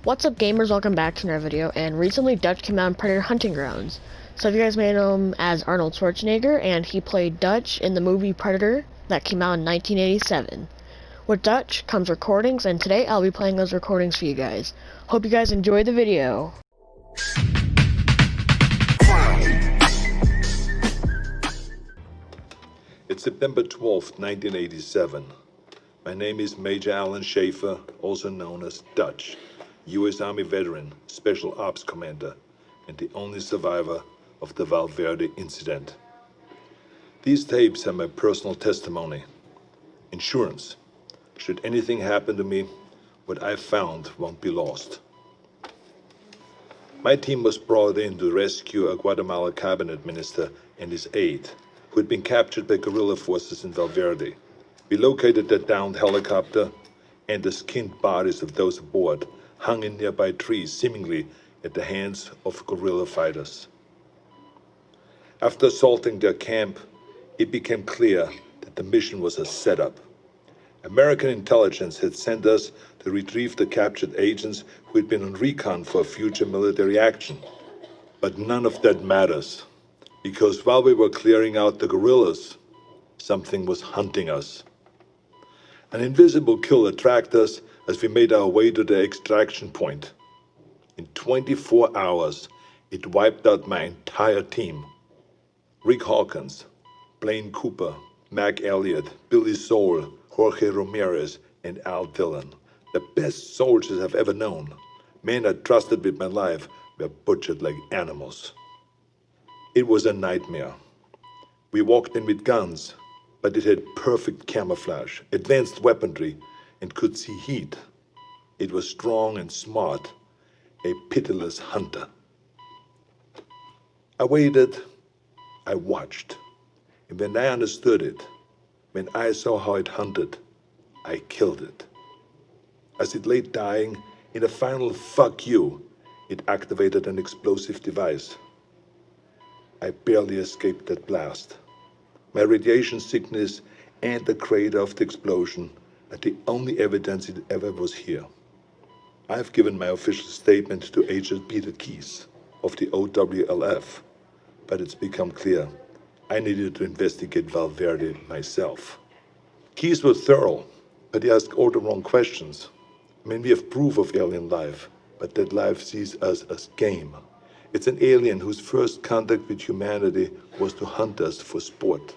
What's up gamers, welcome back to another video, and recently Dutch came out in Predator Hunting Grounds. So you guys may know him as Arnold Schwarzenegger, and he played Dutch in the movie Predator that came out in 1987. With Dutch comes recordings, and today I'll be playing those recordings for you guys. Hope you guys enjoy the video. It's September 12th, 1987. My name is Major Alan Schaefer, also known as Dutch. U.S. Army veteran, Special Ops Commander, and the only survivor of the Valverde incident. These tapes are my personal testimony. Insurance. Should anything happen to me, what I found won't be lost. My team was brought in to rescue a Guatemala cabinet minister and his aide, who had been captured by guerrilla forces in Valverde. We located the downed helicopter, and the skinned bodies of those aboard hung in nearby trees, seemingly at the hands of guerrilla fighters. After assaulting their camp, it became clear that the mission was a setup. American intelligence had sent us to retrieve the captured agents who had been on recon for future military action. But none of that matters, because while we were clearing out the guerrillas, something was hunting us. An invisible killer tracked us as we made our way to the extraction point. In 24 hours, it wiped out my entire team. Rick Hawkins, Blaine Cooper, Mac Elliott, Billy Soule, Jorge Ramirez, and Al Dillon. The best soldiers I've ever known. Men I trusted with my life were butchered like animals. It was a nightmare. We walked in with guns, but it had perfect camouflage, advanced weaponry, and could see heat. It was strong and smart, a pitiless hunter. I waited, I watched, and when I understood it, when I saw how it hunted, I killed it. As it lay dying, in a final fuck you, it activated an explosive device. I barely escaped that blast. My radiation sickness and the crater of the explosion are the only evidence it ever was here. I've given my official statement to Agent Peter Keyes of the OWLF, but it's become clear I needed to investigate Valverde myself. Keyes was thorough, but he asked all the wrong questions. I mean, we have proof of alien life, but that life sees us as game. It's an alien whose first contact with humanity was to hunt us for sport.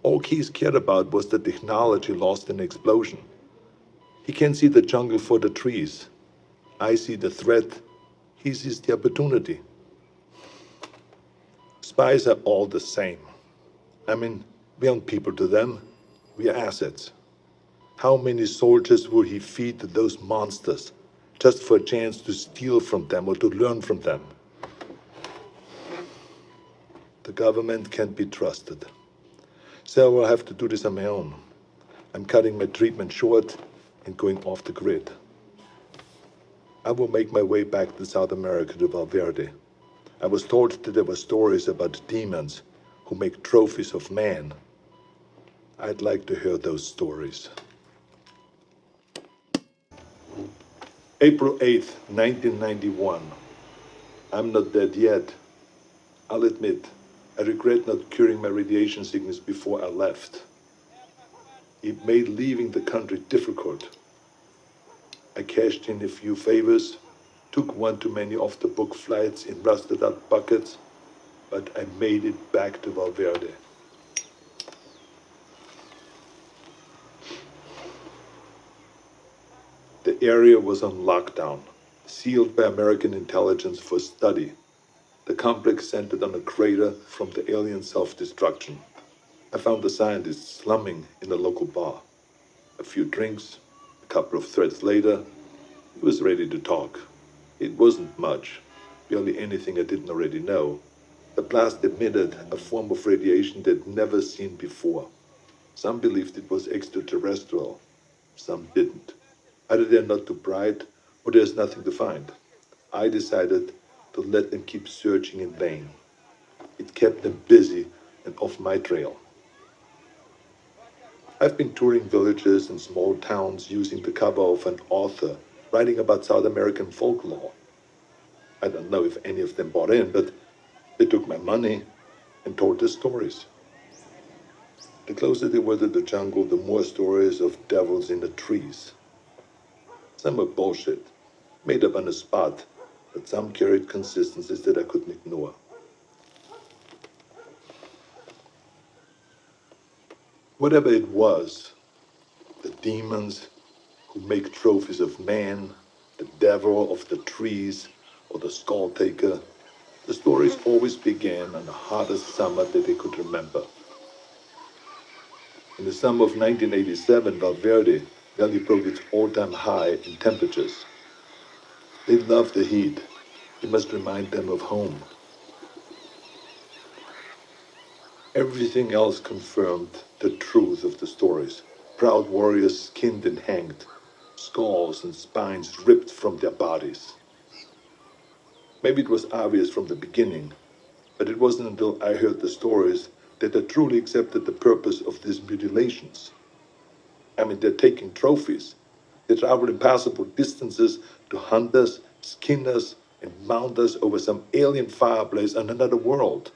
All Keyes cared about was the technology lost in the explosion. He can see the jungle for the trees. I see the threat. He sees the opportunity. Spies are all the same. I mean, we aren't people to them. We are assets. How many soldiers would he feed to those monsters just for a chance to steal from them or to learn from them? The government can't be trusted. So I will have to do this on my own. I'm cutting my treatment short and going off the grid. I will make my way back to South America to Valverde. I was told that there were stories about demons who make trophies of man. I'd like to hear those stories. April 8th, 1991. I'm not dead yet. I'll admit, I regret not curing my radiation sickness before I left. It made leaving the country difficult. I cashed in a few favors, took one too many off-the-book flights in rusted-out buckets, but I made it back to Valverde. The area was on lockdown, sealed by American intelligence for study. The complex centered on a crater from the alien self-destruction. I found the scientists slumming in a local bar. A few drinks, a couple of threads later, he was ready to talk. It wasn't much, barely anything I didn't already know. The blast emitted a form of radiation they'd never seen before. Some believed it was extraterrestrial, some didn't. Either they're not too bright, or there's nothing to find. I decided to let them keep searching in vain. It kept them busy and off my trail. I've been touring villages and small towns using the cover of an author writing about South American folklore. I don't know if any of them bought in, but they took my money and told their stories. The closer they were to the jungle, the more stories of devils in the trees. Some were bullshit, made up on the spot, but some carried consistencies that I couldn't ignore. Whatever it was, the demons who make trophies of man, the devil of the trees, or the skull taker, the stories always began on the hottest summer that they could remember. In the summer of 1987, Valverde nearly broke its all-time high in temperatures. They love the heat. It must remind them of home. Everything else confirmed the truth of the stories. Proud warriors skinned and hanged, skulls and spines ripped from their bodies. Maybe it was obvious from the beginning, but it wasn't until I heard the stories that I truly accepted the purpose of these mutilations. I mean, they're taking trophies. They travel impassable distances to hunt us, skin us, and mount us over some alien fireplace on another world.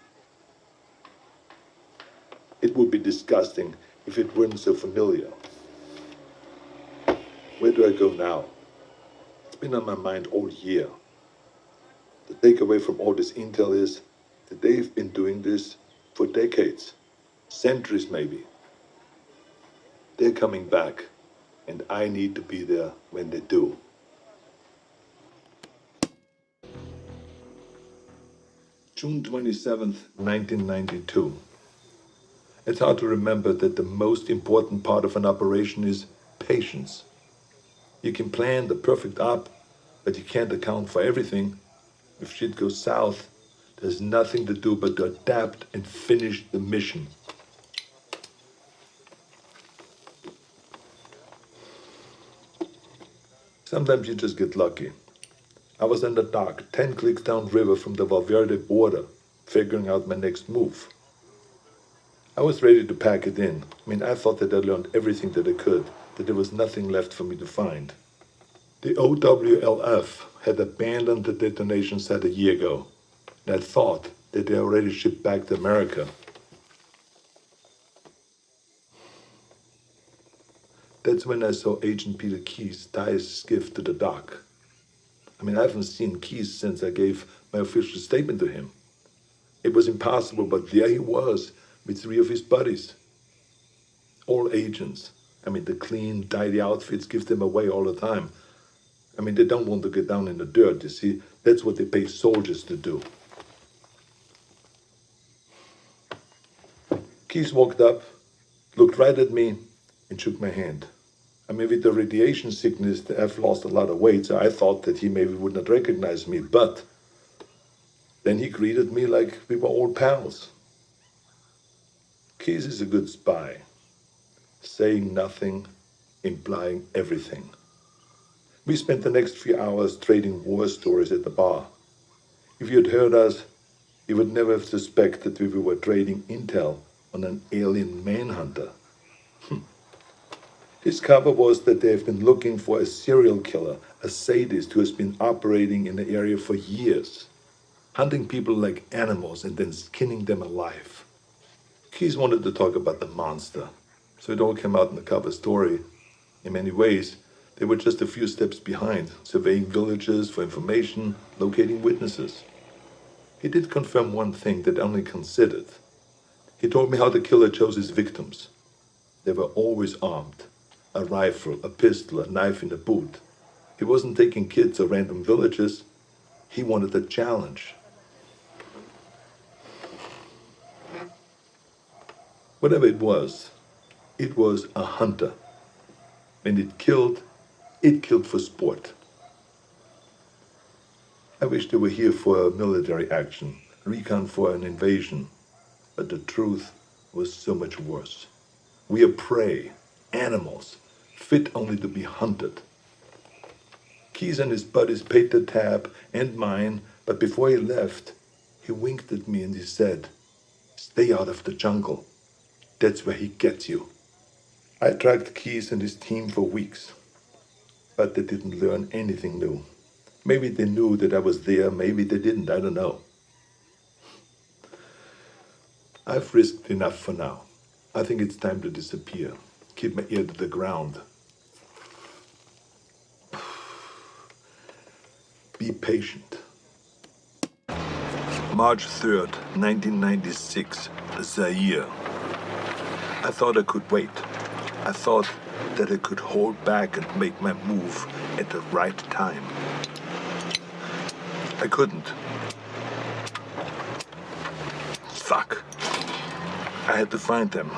It would be disgusting if it weren't so familiar. Where do I go now? It's been on my mind all year. The takeaway from all this intel is that they've been doing this for decades, centuries maybe. They're coming back, and I need to be there when they do. June 27th, 1992. It's hard to remember that the most important part of an operation is patience. You can plan the perfect op, but you can't account for everything. If shit goes south, there's nothing to do but to adapt and finish the mission. Sometimes you just get lucky. I was in the dock, 10 clicks downriver from the Valverde border, figuring out my next move. I was ready to pack it in. I thought that I learned everything that I could, that there was nothing left for me to find. The OWLF had abandoned the detonation site a year ago, and I thought that they already shipped back to America. That's when I saw Agent Peter Keyes tie his skiff to the dock. I haven't seen Keyes since I gave my official statement to him. It was impossible, but there he was, with 3 of his buddies. All agents. The clean, tidy outfits give them away all the time. They don't want to get down in the dirt, you see. That's what they pay soldiers to do. Keyes walked up, looked right at me, and shook my hand. With the radiation sickness, I've lost a lot of weight, so I thought that he maybe would not recognize me, but then he greeted me like we were old pals. Keyes is a good spy, saying nothing, implying everything. We spent the next few hours trading war stories at the bar. If you had heard us, you would never have suspected we were trading intel on an alien manhunter. His cover was that they have been looking for a serial killer, a sadist who has been operating in the area for years, hunting people like animals and then skinning them alive. Keyes wanted to talk about the monster, so it all came out in the cover story. In many ways, they were just a few steps behind, surveying villages for information, locating witnesses. He did confirm one thing that I only considered. He told me how the killer chose his victims. They were always armed. A rifle, a pistol, a knife in the boot. He wasn't taking kids or random villages. He wanted a challenge. Whatever it was a hunter. When it killed for sport. I wish they were here for a military action, recon for an invasion, but the truth was so much worse. We are prey, animals, fit only to be hunted. Keyes and his buddies paid the tab and mine, but before he left, he winked at me and he said, "Stay out of the jungle. That's where he gets you." I tracked Keys and his team for weeks, but they didn't learn anything new. Maybe they knew that I was there, maybe they didn't, I don't know. I've risked enough for now. I think it's time to disappear. Keep my ear to the ground. Be patient. March 3rd, 1996, Zaire. I thought I could wait. I thought that I could hold back and make my move at the right time. I couldn't. Fuck. I had to find them.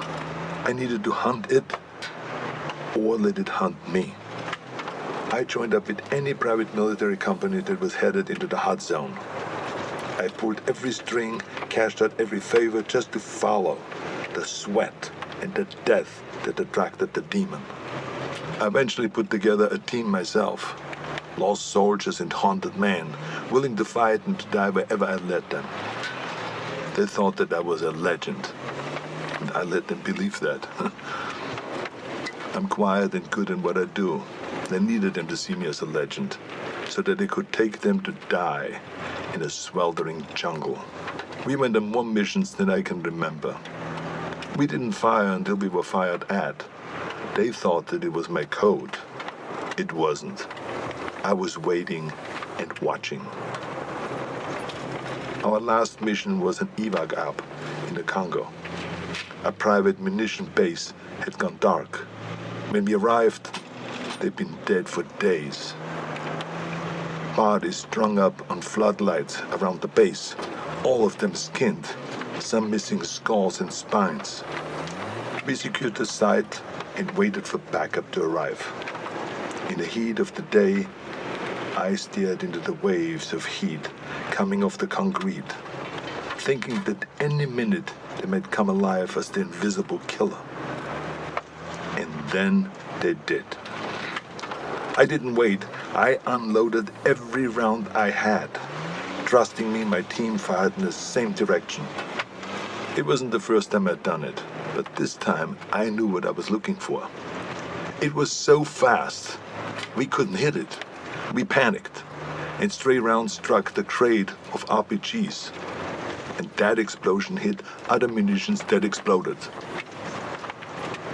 I needed to hunt it or let it hunt me. I joined up with any private military company that was headed into the hot zone. I pulled every string, cashed out every favor just to follow the sweat and the death that attracted the demon. I eventually put together a team myself. Lost soldiers and haunted men, willing to fight and to die wherever I led them. They thought that I was a legend, and I let them believe that. I'm quiet and good in what I do. They needed them to see me as a legend, so that they could take them to die in a sweltering jungle. We went on more missions than I can remember. We didn't fire until we were fired at. They thought that it was my code. It wasn't. I was waiting and watching. Our last mission was an evac up in the Congo. A private munition base had gone dark. When we arrived, they'd been dead for days. Bodies strung up on floodlights around the base, all of them skinned, some missing skulls and spines. We secured the site and waited for backup to arrive. In the heat of the day, I stared into the waves of heat coming off the concrete, thinking that any minute they might come alive as the invisible killer. And then they did. I didn't wait. I unloaded every round I had. Trusting me, my team fired in the same direction. It wasn't the first time I'd done it, but this time I knew what I was looking for. It was so fast, we couldn't hit it. We panicked, and stray rounds struck the crate of RPGs. And that explosion hit other munitions that exploded.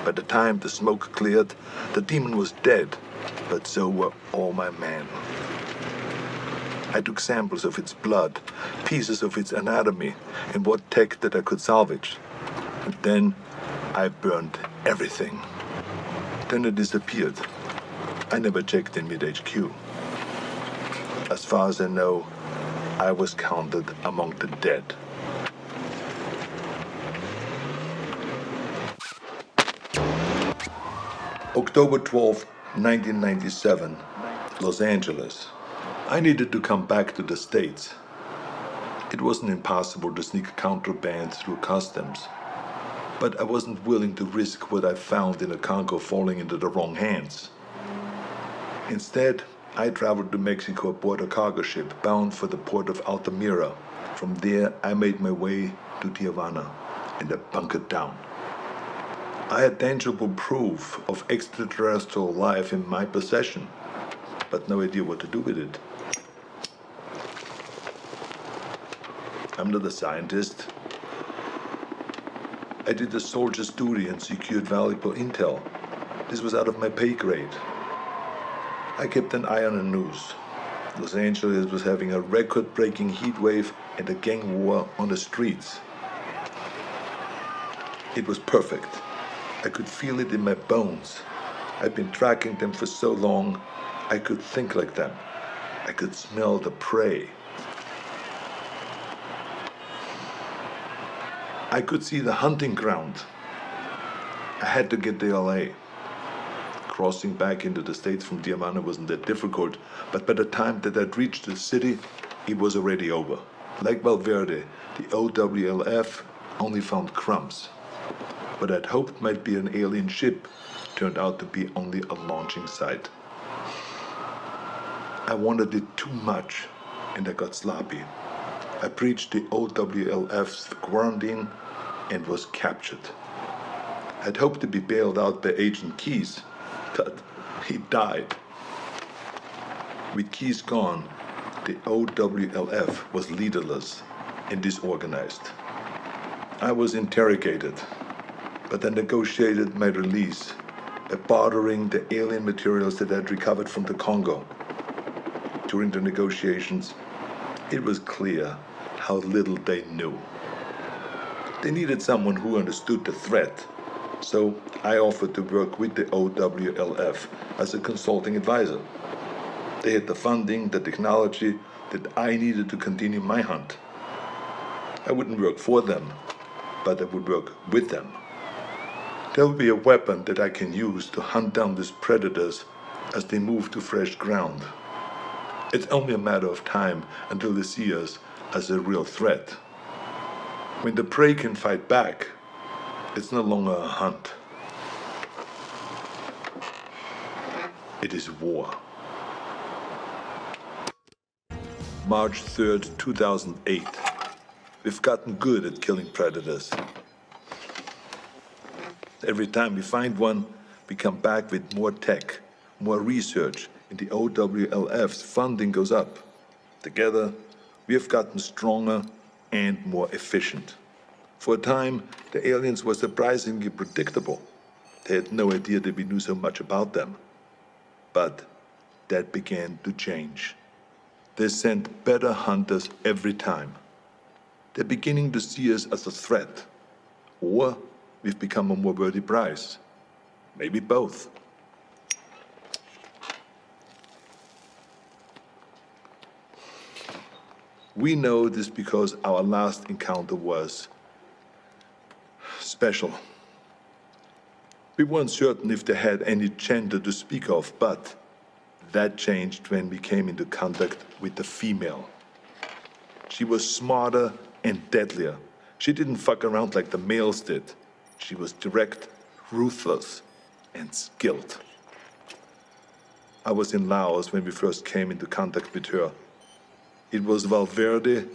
By the time the smoke cleared, the demon was dead, but so were all my men. I took samples of its blood, pieces of its anatomy, and what tech that I could salvage. And then I burned everything. Then it disappeared. I never checked in with HQ. As far as I know, I was counted among the dead. October 12, 1997, Los Angeles. I needed to come back to the States. It wasn't impossible to sneak contraband through customs, but I wasn't willing to risk what I found in the Congo falling into the wrong hands. Instead, I traveled to Mexico aboard a cargo ship bound for the port of Altamira. From there, I made my way to Tijuana, and I bunkered down. I had tangible proof of extraterrestrial life in my possession, but no idea what to do with it. I'm not a scientist. I did a soldier's duty and secured valuable intel. This was out of my pay grade. I kept an eye on the news. Los Angeles was having a record-breaking heat wave and a gang war on the streets. It was perfect. I could feel it in my bones. I'd been tracking them for so long, I could think like them. I could smell the prey. I could see the hunting ground. I had to get to LA. Crossing back into the States from Tijuana wasn't that difficult, but by the time that I'd reached the city, it was already over. Like Valverde, the OWLF only found crumbs. What I'd hoped might be an alien ship turned out to be only a launching site. I wanted it too much, and I got sloppy. I breached the OWLF's quarantine and was captured. I'd hoped to be bailed out by Agent Keyes, but he died. With Keyes gone, the OWLF was leaderless and disorganized. I was interrogated, but I negotiated my release by bartering the alien materials that I'd recovered from the Congo. During the negotiations, it was clear how little they knew. They needed someone who understood the threat, so I offered to work with the OWLF as a consulting advisor. They had the funding, the technology that I needed to continue my hunt. I wouldn't work for them, but I would work with them. There will be a weapon that I can use to hunt down these predators as they move to fresh ground. It's only a matter of time until they see us as a real threat. When the prey can fight back, it's no longer a hunt. It is war. March 3rd, 2008. We've gotten good at killing predators. Every time we find one, we come back with more tech, more research, and the OWLF's funding goes up. Together, we have gotten stronger and more efficient. For a time, the aliens were surprisingly predictable. They had no idea that we knew so much about them. But that began to change. They sent better hunters every time. They're beginning to see us as a threat. Or we've become a more worthy prize. Maybe both. We know this because our last encounter was special. We weren't certain if they had any gender to speak of, but that changed when we came into contact with the female. She was smarter and deadlier. She didn't fuck around like the males did. She was direct, ruthless, and skilled. I was in Laos when we first came into contact with her. It was Valverde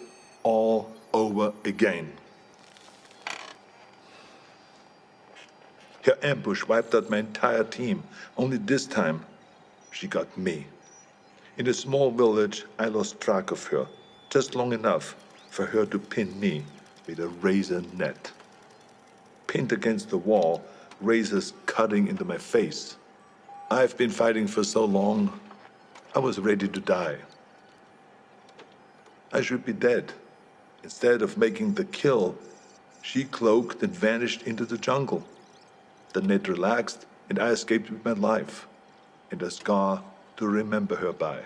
all over again. Her ambush wiped out my entire team. Only this time, she got me. In a small village, I lost track of her, just long enough for her to pin me with a razor net. Pinned against the wall, razors cutting into my face. I've been fighting for so long, I was ready to die. I should be dead. Instead of making the kill, she cloaked and vanished into the jungle. The net relaxed, and I escaped with my life, and a scar to remember her by.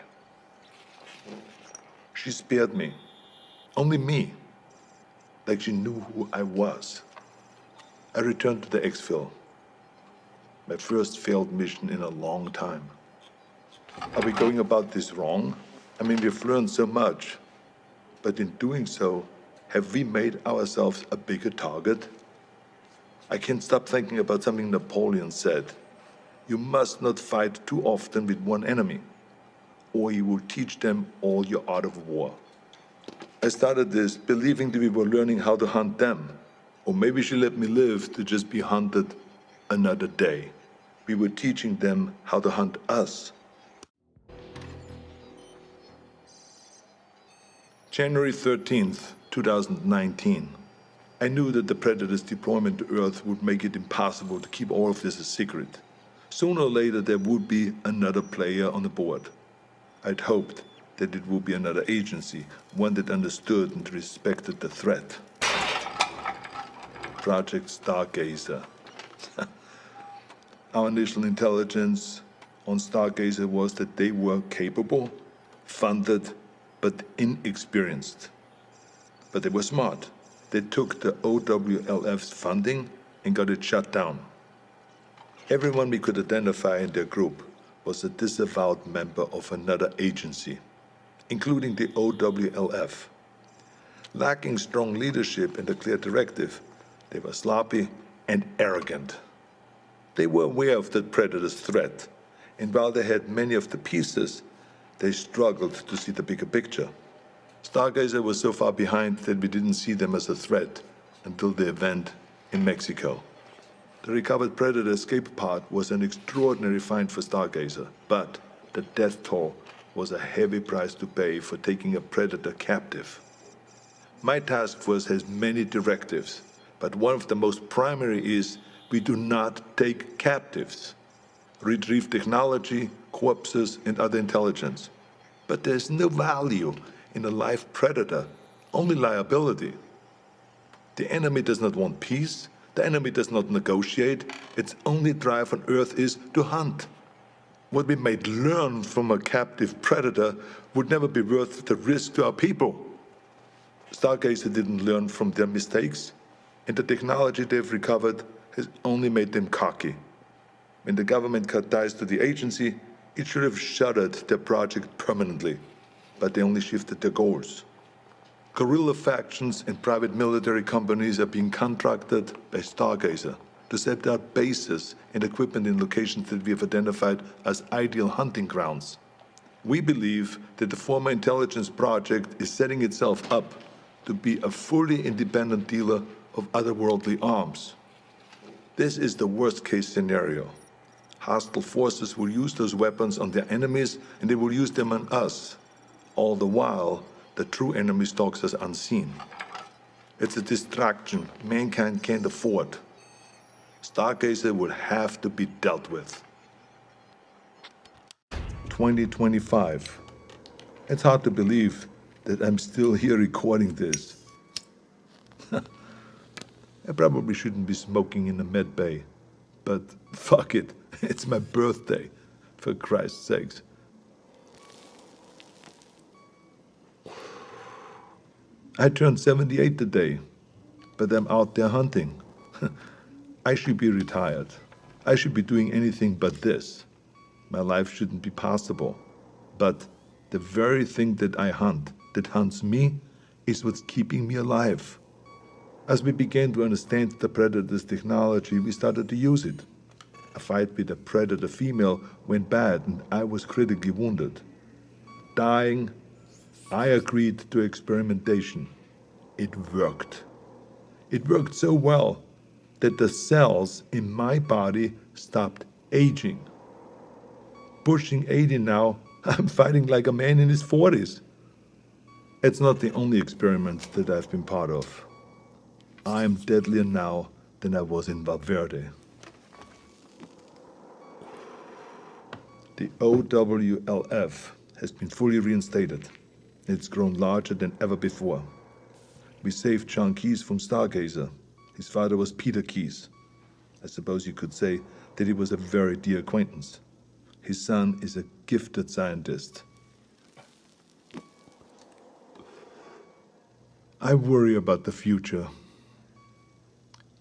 She spared me. Only me. Like she knew who I was. I returned to the exfil. My first failed mission in a long time. Are we going about this wrong? I mean, we've learned so much. But in doing so, have we made ourselves a bigger target? I can't stop thinking about something Napoleon said. You must not fight too often with one enemy, or you will teach them all your art of war. I started this believing that we were learning how to hunt them, or maybe she let me live to just be hunted another day. We were teaching them how to hunt us. January 13th, 2019. I knew that the Predator's deployment to Earth would make it impossible to keep all of this a secret. Sooner or later, there would be another player on the board. I'd hoped that it would be another agency, one that understood and respected the threat. Project Stargazer. Our initial intelligence on Stargazer was that they were capable, funded, but inexperienced. But they were smart. They took the OWLF's funding and got it shut down. Everyone we could identify in their group was a disavowed member of another agency, including the OWLF. Lacking strong leadership and a clear directive, they were sloppy and arrogant. They were aware of the Predator's threat, and while they had many of the pieces, they struggled to see the bigger picture. Stargazer was so far behind that we didn't see them as a threat until the event in Mexico. The recovered Predator escape pod was an extraordinary find for Stargazer, but the death toll was a heavy price to pay for taking a Predator captive. My task force has many directives, but one of the most primary is we do not take captives. Retrieve technology, corpses, and other intelligence. But there's no value in a live Predator, only liability. The enemy does not want peace, the enemy does not negotiate, its only drive on Earth is to hunt. What we might learn from a captive Predator would never be worth the risk to our people. Stargazer didn't learn from their mistakes, and the technology they've recovered has only made them cocky. When the government cut ties to the agency, it should have shuttered their project permanently, but they only shifted their goals. Guerrilla factions and private military companies are being contracted by Stargazer to set out bases and equipment in locations that we have identified as ideal hunting grounds. We believe that the former intelligence project is setting itself up to be a fully independent dealer of otherworldly arms. This is the worst-case scenario. Hostile forces will use those weapons on their enemies, and they will use them on us. All the while, the true enemy stalks us unseen. It's a distraction mankind can't afford. Stargazer would have to be dealt with. 2025. It's hard to believe that I'm still here recording this. I probably shouldn't be smoking in the med bay, but fuck it, it's my birthday, for Christ's sakes. I turned 78 today, but I'm out there hunting. I should be retired. I should be doing anything but this. My life shouldn't be possible. But the very thing that I hunt, that hunts me, is what's keeping me alive. As we began to understand the Predator's technology, we started to use it. A fight with a Predator female went bad and I was critically wounded. Dying, I agreed to experimentation. It worked. It worked so well that the cells in my body stopped aging. Pushing 80 now, I'm fighting like a man in his 40s. It's not the only experiment that I've been part of. I'm deadlier now than I was in Valverde. The OWLF has been fully reinstated. It's grown larger than ever before. We saved John Keyes from Stargazer. His father was Peter Keyes. I suppose you could say that he was a very dear acquaintance. His son is a gifted scientist. I worry about the future.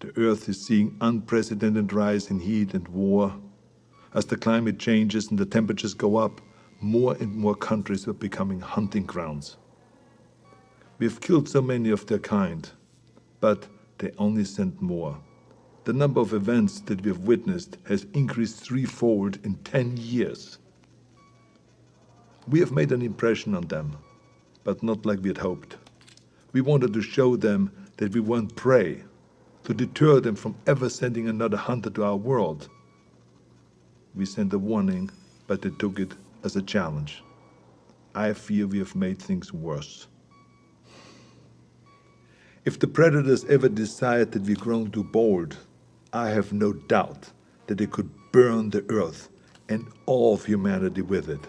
The Earth is seeing unprecedented rise in heat and war. As the climate changes and the temperatures go up, more and more countries are becoming hunting grounds. We have killed so many of their kind, but they only send more. The number of events that we have witnessed has increased threefold in 10 years. We have made an impression on them, but not like we had hoped. We wanted to show them that we weren't prey, to deter them from ever sending another hunter to our world. We sent a warning, but they took it as a challenge. I fear we have made things worse. If the Predators ever decide that we've grown too bold, I have no doubt that they could burn the Earth and all of humanity with it.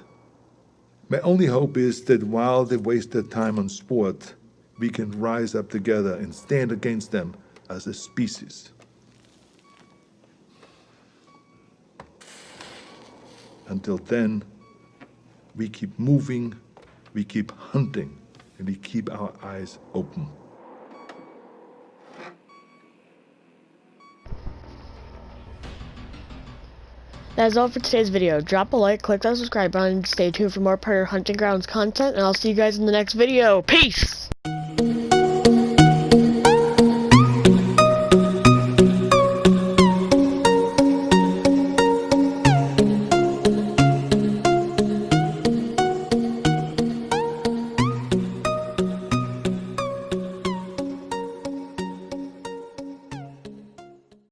My only hope is that while they waste their time on sport, we can rise up together and stand against them as a species. Until then, we keep moving, we keep hunting, and we keep our eyes open. That is all for today's video. Drop a like, click that subscribe button, stay tuned for more Predator Hunting Grounds content, and I'll see you guys in the next video. Peace!